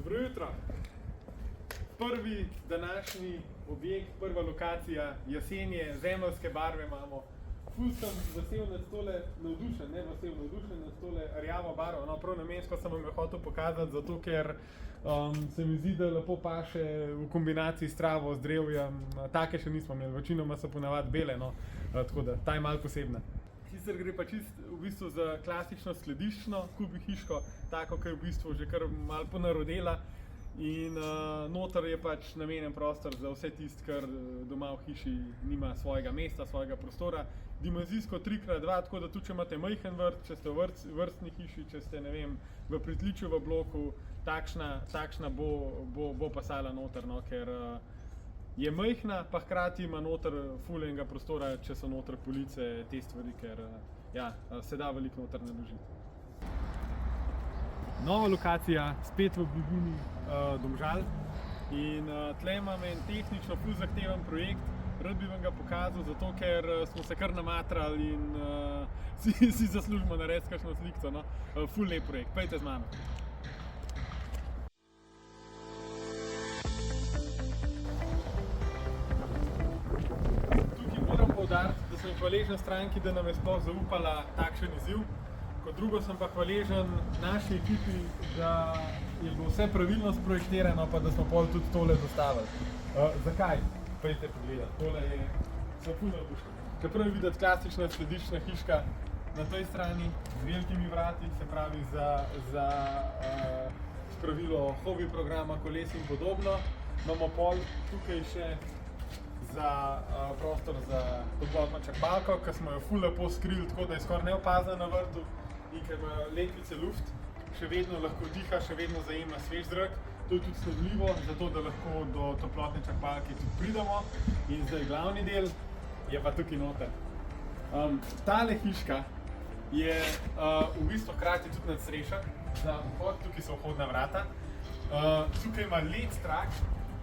Dobro jutro. Prvi današnji objekt, prva lokacija, jesenje, zemeljske barve imamo. Ful sem vesel nad tole, navdušen nad tole rjavo barvo. No, prav namensko sem vam jo hotel pokazati, zato ker se mi zdi, da lepo paše v kombinaciji s travo, z drevjem. Take še nismo imeli, večinoma so ponavadi bele, no, tako da ta je malo posebna. Sicer gre pa čist v bistvu za klasično skladiščno kubi hiško, tako, ki je v bistvu že kar malo ponarodela. In noter je pač namenjen prostor za vse tisto, kar doma v hiši nima svojega mesta, svojega prostora. Dimenzijsko 3x2, tako da tudi če imate majhen vrt, če ste v vrstni hiši, če ste, ne vem, v pritličju v bloku, takšna bo pasala noter, no, ker je majhna, pa hkrati ima noter ful enega prostora, če so noter police, te stvari, ker ja, se da veliko noter naložiti. Nova lokacija, spet v bližini Domžal, in tle imam en tehnično ful zahteven projekt. Rad bi vam ga pokazal, zato ker smo se kar namatrali in si zaslužimo narediti kakšno slikco, no. Ful lep projekt, pojdite z mano. Tukaj moram poudariti, da sem hvaležen stranki, da nam je sploh zaupala takšen izziv. Kot drugo sem pa hvaležen naši ekipi, da je bilo vse pravilno sprojektirano, pa da smo pol tudi tole dostavili. Zakaj? Pojdite pogledati, tole so ful navdušeni. Čeprav je videti klasična skladiščna hiška na tej strani z velikimi vrati, se pravi za spravilo hobi programa, koles in podobno. Imamo pol tukaj še za prostor za toplotno črpalko, ki smo jo ful lepo skrili, tako da je skoraj neopazna na vrtu. In ker ima letvice luft, še vedno lahko diha, še vedno zajema svež zrak. To je tudi sledljivo, zato da lahko do toplotne črpalke tudi pridemo. In zdaj glavni del je pa tukaj noter. Tale hiška je v bistvu hkrati tudi nadstrešek za vhod, tukaj so vhodna vrata. Tukaj ima led strak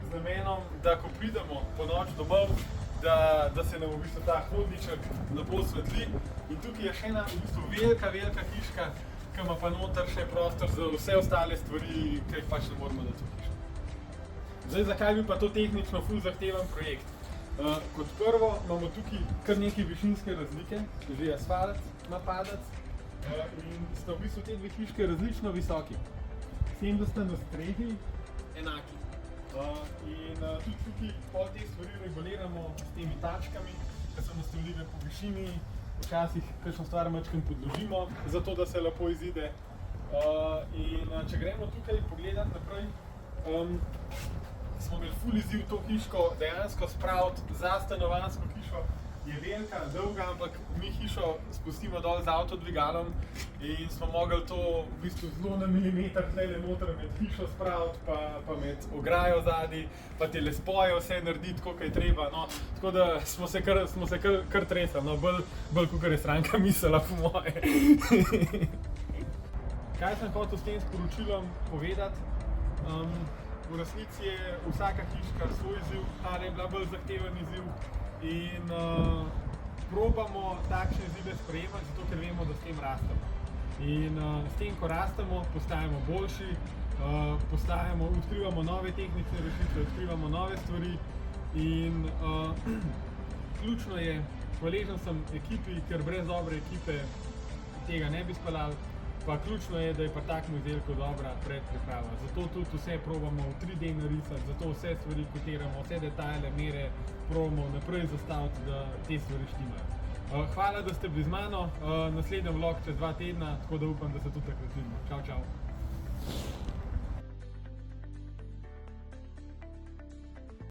z namenom, da ko pridemo po noč domov, da se nam v bistvu ta hodniček lepo osvetli. In tukaj je še ena v bistvu velika hiška, ki ima pa noter še prostor za vse ostale stvari, ki jih pač ne moramo dati v hišo. Zdaj, zakaj bi pa to tehnično ful zahteven projekt? Kot prvo imamo tukaj kar nekaj višinske razlike, že asfalt ima padec in sta v bistvu te dve hiške različno visoki. S tem, da sta na strehi enaki. In tudi tukaj pol te stvari reguliramo s temi tačkami, ki so nastavljive po višini, včasih kakšno stvar majčkeno podložimo, zato da se lepo izide. In če gremo tukaj pogledati naprej, smo imeli ful izziv to hiško dejansko spraviti za stanovanjsko hišo. Je velika, dolga, ampak mi hišo spustimo dol z avtodvigalom in smo mogli to v bistvu zelo na milimeter tlele noter med hišo spraviti, pa med ograjo zadaj, pa tele spoje vse narediti, koliko je treba, no. Tako da smo se kar tresali, no, bolj kakor je stranka mislila, po moje. Kaj sem hotel s tem sporočilom povedati? V resnici je vsaka hiška svoj izziv, ta je bila bolj zahteven izziv. In probamo takšne izzive sprejemati, zato ker vemo, da s tem rastemo. In s tem, ko rastemo, postajamo boljši, odkrivamo nove tehnične rešitve, odkrivamo nove stvari. In ključno je, hvaležen sem ekipi, ker brez dobre ekipe tega ne bi speljali. Pa ključno je, da je pri takem izdelku dobra predpriprava. Zato tudi vse probamo v 3D narisati, zato vse stvari kotiramo, vse detajle, mere probamo naprej zastaviti, da te stvari štimajo. Hvala, da ste bili z mano. Naslednji vlog čez 2 tedna, tako da upam, da se tudi takrat vidimo. Čau, čau.